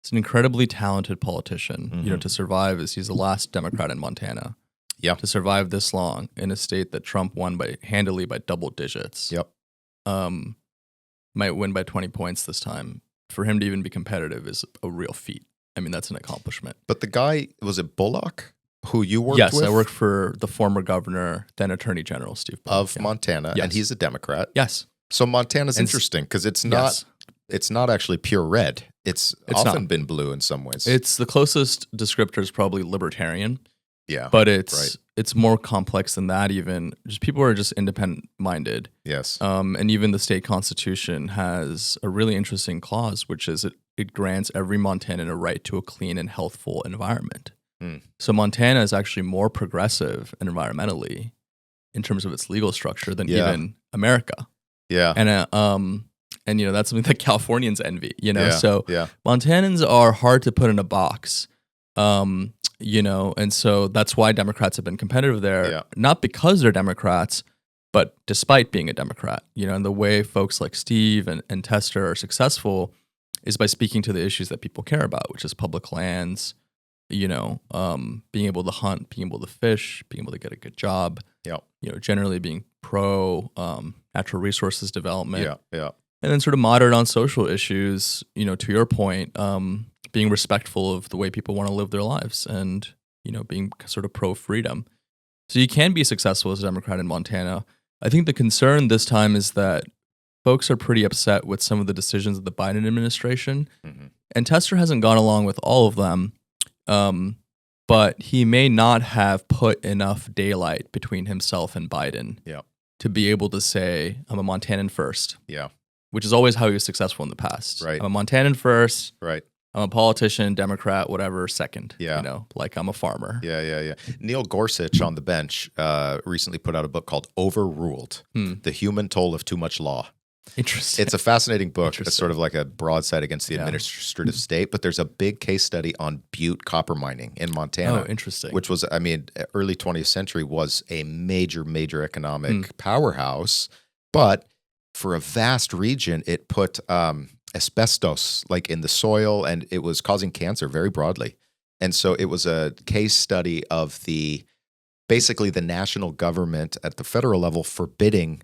he's an incredibly talented politician. Mm-hmm. To survive he's the last Democrat in Montana. Yeah. To survive this long in a state that Trump won handily by double digits. Yep. Might win by 20 points this time. For him to even be competitive is a real feat. I mean, that's an accomplishment. But the guy, was it Bullock, who you worked with? Yes, I worked for the former governor, then Attorney General Steve Bullock. Of Montana, yes. And he's a Democrat. Yes. So Montana's interesting because it's not actually pure red. It's often been blue in some ways. It's the closest descriptor is probably libertarian. Yeah. But it's more complex than that even. Just people are just independent-minded. Yes. And even the state constitution has a really interesting clause, which is it grants every Montanan a right to a clean and healthful environment. Mm. So Montana is actually more progressive and environmentally in terms of its legal structure than even America. Yeah. And that's something that Californians envy, Yeah. So Montanans are hard to put in a box. And so that's why Democrats have been competitive there, not because they're Democrats, but despite being a Democrat, and the way folks like Steve and Tester are successful is by speaking to the issues that people care about, which is public lands, being able to hunt, being able to fish, being able to get a good job, Yeah. Generally being pro natural resources development. Yeah. Yeah. And then sort of moderate on social issues, to your point, being respectful of the way people want to live their lives and, being sort of pro freedom. So you can be successful as a Democrat in Montana. I think the concern this time is that folks are pretty upset with some of the decisions of the Biden administration. Mm-hmm. And Tester hasn't gone along with all of them. But he may not have put enough daylight between himself and Biden to be able to say, I'm a Montanan first. Yeah. Which is always how he was successful in the past. Right. I'm a Montanan first. Right. I'm a politician, Democrat, whatever, second. Yeah. Like I'm a farmer. Yeah. Neil Gorsuch on the bench recently put out a book called Overruled, The Human Toll of Too Much Law. Interesting. It's a fascinating book. It's sort of like a broadside against the administrative state, but there's a big case study on Butte copper mining in Montana. Oh, interesting. Which was, early 20th century was a major, major economic powerhouse, but for a vast region, it put asbestos like in the soil, and it was causing cancer very broadly. And so it was a case study of basically the national government at the federal level forbidding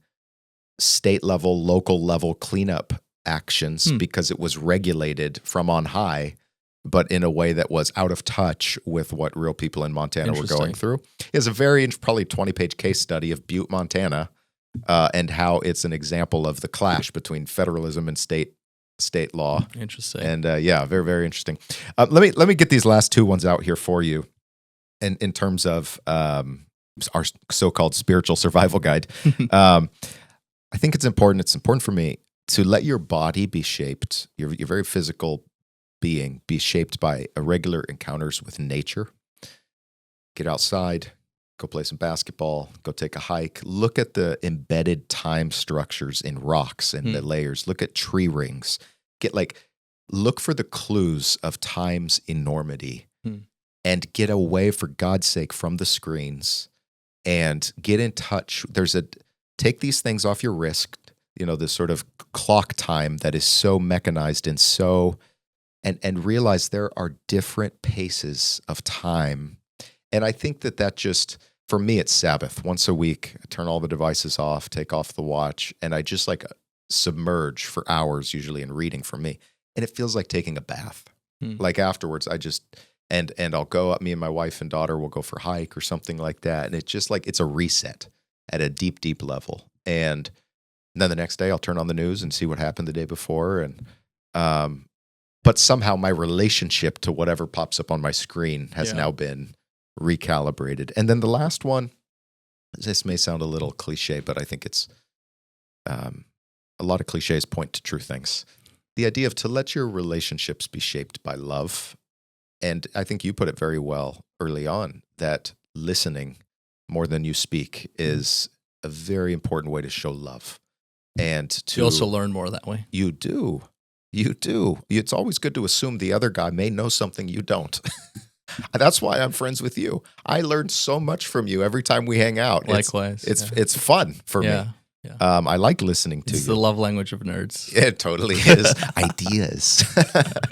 state level, local level cleanup actions because it was regulated from on high, but in a way that was out of touch with what real people in Montana were going through. It's a probably 20-page case study of Butte, Montana, and how it's an example of the clash between federalism and state law. Interesting. And very, very interesting. Let me get these last two ones out here for you in terms of our so-called spiritual survival guide. I think it's important for me to let your body be shaped, your very physical being be shaped by irregular encounters with nature. Get outside, go play some basketball, go take a hike. Look at the embedded time structures in rocks and the layers. Look at tree rings. Look for the clues of time's enormity and get away, for God's sake, from the screens and get in touch. Take these things off your wrist, this sort of clock time that is so mechanized and realize there are different paces of time. And I think that just, for me, it's Sabbath. Once a week, I turn all the devices off, take off the watch, and I just submerge for hours usually in reading for me. And it feels like taking a bath. Like afterwards, I just, and I'll go up, me and my wife and daughter will go for a hike or something like that. And it's just it's a reset at a deep, deep level. And then the next day I'll turn on the news and see what happened the day before. And, but somehow my relationship to whatever pops up on my screen has now been recalibrated. And then the last one, this may sound a little cliche, but I think it's, a lot of cliches point to true things. The idea of to let your relationships be shaped by love. And I think you put it very well early on, that listening more than you speak is a very important way to show love. And you also learn more that way. You do. It's always good to assume the other guy may know something you don't. That's why I'm friends with you. I learn so much from you every time we hang out. Likewise. It's fun for me. Yeah. I like listening to you. It's the love language of nerds. It totally is. Ideas.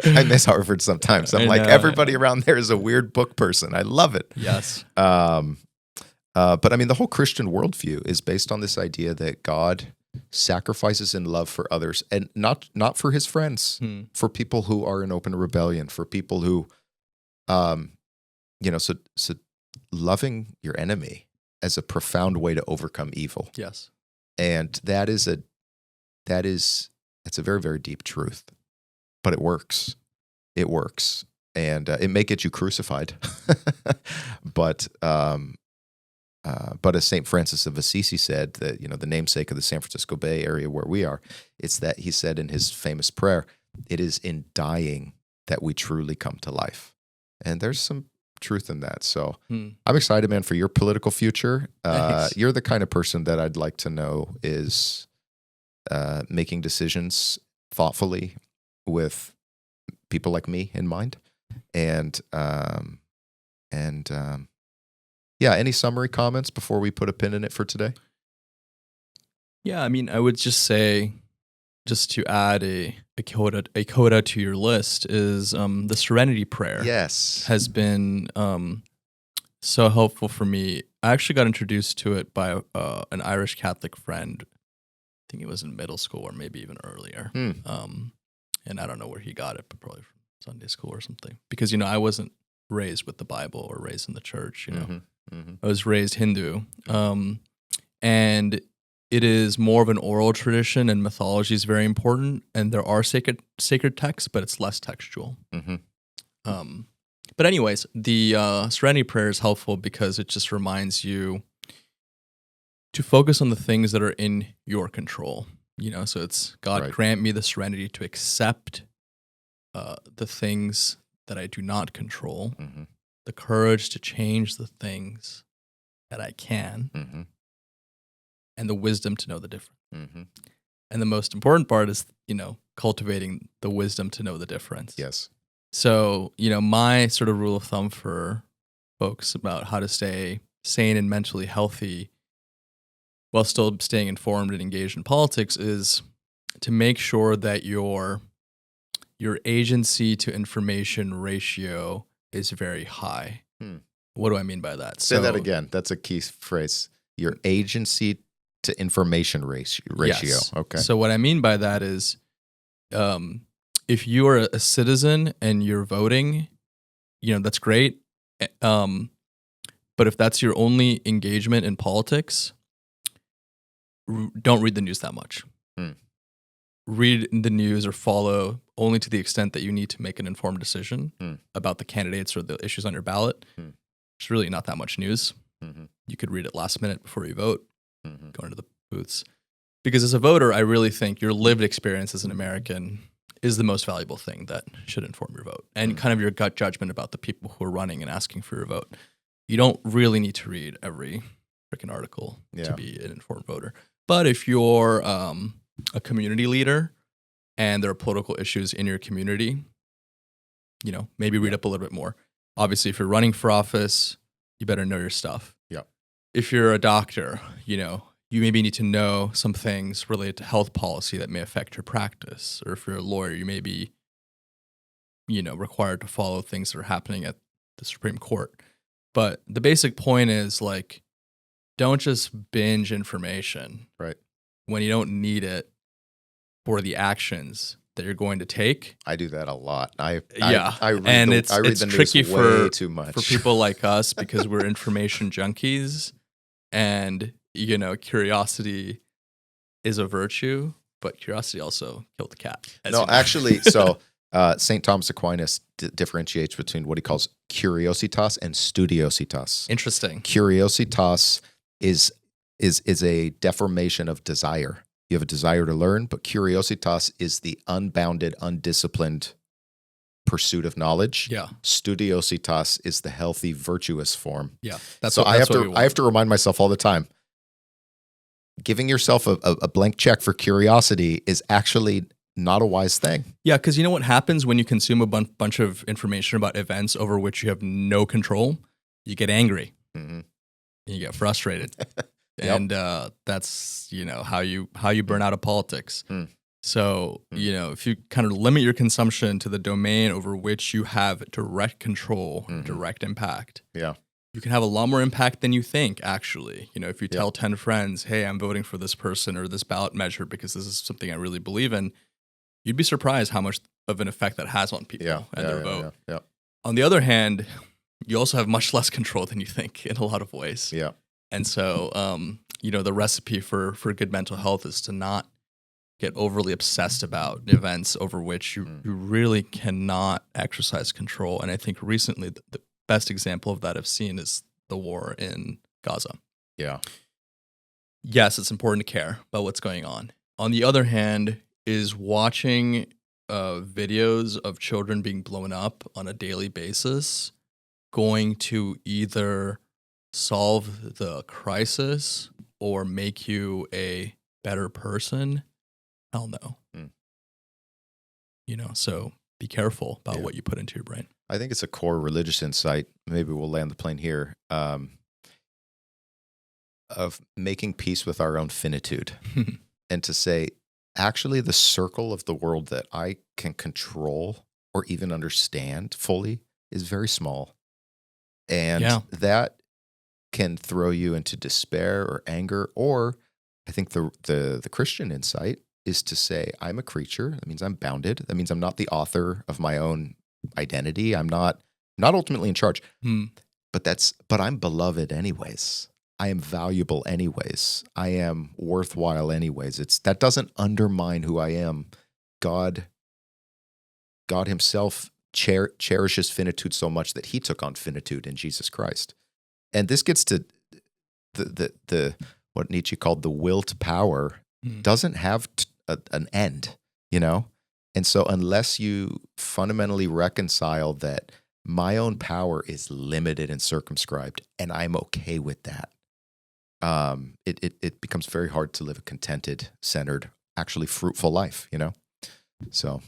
I miss Harvard sometimes. I'm everybody around there is a weird book person. I love it. Yes. But the whole Christian worldview is based on this idea that God sacrifices in love for others, and not for his friends, for people who are in open rebellion, for people who, so loving your enemy as a profound way to overcome evil. Yes. And that's a very, very deep truth, but it works. It works. And it may get you crucified, but as St. Francis of Assisi said, that the namesake of the San Francisco Bay Area where we are, it's that he said in his famous prayer, it is in dying that we truly come to life. And there's some truth in that. So I'm excited, man, for your political future. Nice. You're the kind of person that I'd like to know is making decisions thoughtfully with people like me in mind. And any summary comments before we put a pin in it for today? Yeah, I would just say just to add a coda to your list is the Serenity Prayer. Yes. Has been so helpful for me. I actually got introduced to it by an Irish Catholic friend. I think it was in middle school or maybe even earlier. And I don't know where he got it, but probably from Sunday school or something. Because, I wasn't raised with the Bible or raised in the church, I was raised Hindu. And it is more of an oral tradition, and mythology is very important. And there are sacred texts, but it's less textual. But anyways, the Serenity Prayer is helpful because it just reminds you to focus on the things that are in your control. So it's God, grant me the serenity to accept the things that I do not control, the courage to change the things that I can, and the wisdom to know the difference. And the most important part is, cultivating the wisdom to know the difference. Yes. So, my sort of rule of thumb for folks about how to stay sane and mentally healthy while still staying informed and engaged in politics is to make sure that your agency to information ratio is very high. What do I mean by that? Say that again. That's a key phrase. Your agency to information ratio. Yes. Okay. So what I mean by that is if you are a citizen and you're voting, that's great. But if that's your only engagement in politics, don't read the news that much. Read the news or follow only to the extent that you need to make an informed decision about the candidates or the issues on your ballot. It's really not that much news. You could read it last minute before you vote, go into the booths. Because as a voter, I really think your lived experience as an American is the most valuable thing that should inform your vote, and kind of your gut judgment about the people who are running and asking for your vote. You don't really need to read every freaking article to be an informed voter. But if you're a community leader and there are political issues in your community, maybe read up a little bit more. Obviously, if you're running for office, you better know your stuff. If you're a doctor, you maybe need to know some things related to health policy that may affect your practice. Or if you're a lawyer, you may be, required to follow things that are happening at the Supreme Court. But the basic point is, don't just binge information when you don't need it for the actions that you're going to take. I do that a lot. I read the tricky news way too much for people like us because we're information junkies, and curiosity is a virtue, but curiosity also killed the cat. Actually, so St. Thomas Aquinas differentiates between what he calls curiositas and studiositas. Interesting. Curiositas is a deformation of desire. You have a desire to learn, but curiositas is the unbounded, undisciplined pursuit of knowledge. Studiositas is the healthy, virtuous form. I have to remind myself all the time. Giving yourself a blank check for curiosity is actually not a wise thing. Yeah, because you know what happens when you consume a bunch of information about events over which you have no control? You get angry. You get frustrated. And that's, how you burn out of politics. So, if you kind of limit your consumption to the domain over which you have direct control, direct impact, you can have a lot more impact than you think, actually. If you tell 10 friends, hey, I'm voting for this person or this ballot measure because this is something I really believe in, you'd be surprised how much of an effect that has on people and their vote. On the other hand, you also have much less control than you think in a lot of ways. And so, the recipe for good mental health is to not get overly obsessed about events over which you really cannot exercise control. And I think recently the best example of that I've seen is the war in Gaza. Yes, it's important to care about what's going on. On the other hand, is watching videos of children being blown up on a daily basis going to either solve the crisis or make you a better person? Hell no. So be careful about what you put into your brain. I think it's a core religious insight. Maybe we'll land the plane here. Of making peace with our own finitude. And to say, actually the circle of the world that I can control or even understand fully is very small. And Yeah. that can throw you into despair or anger. Or I think the Christian insight is to say, I'm a creature. That means I'm bounded. That means I'm not the author of my own identity. I'm not ultimately in charge. Hmm. But I'm beloved anyways. I am valuable anyways. I am worthwhile anyways. That doesn't undermine who I am. God himself cherishes finitude so much that he took on finitude in Jesus Christ. And this gets to the what Nietzsche called the will to power doesn't have an end, you know? And so unless you fundamentally reconcile that my own power is limited and circumscribed, and I'm okay with that, it becomes very hard to live a contented, centered, actually fruitful life, you know? So,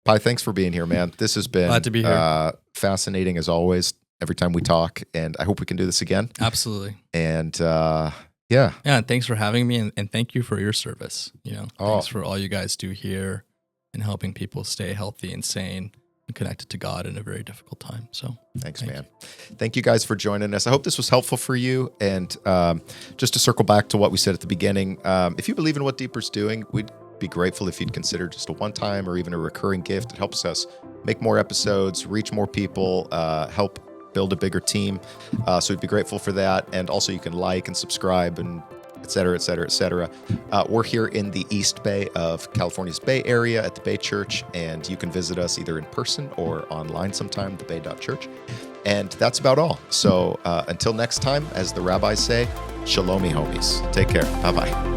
Pai, thanks for being here, man. This has been Glad to be here. Fascinating as always, every time we talk, and I hope we can do this again. Absolutely. And yeah. Yeah, and thanks for having me, and thank you for your service. Thanks Oh. for all you guys do here and helping people stay healthy and sane and connected to God in a very difficult time. So Thanks, thank man. Thank you guys for joining us. I hope this was helpful for you. And just to circle back to what we said at the beginning, if you believe in what Deeper's doing, we'd be grateful if you'd consider just a one-time or even a recurring gift. It helps us make more episodes, reach more people, help build a bigger team. So we'd be grateful for that. And also you can like and subscribe and et cetera, et cetera, et cetera. We're here in the East Bay of California's Bay Area at the Bay Church, and you can visit us either in person or online sometime, thebay.church. And that's about all. So until next time, as the rabbis say, shalomi homies. Take care. Bye-bye.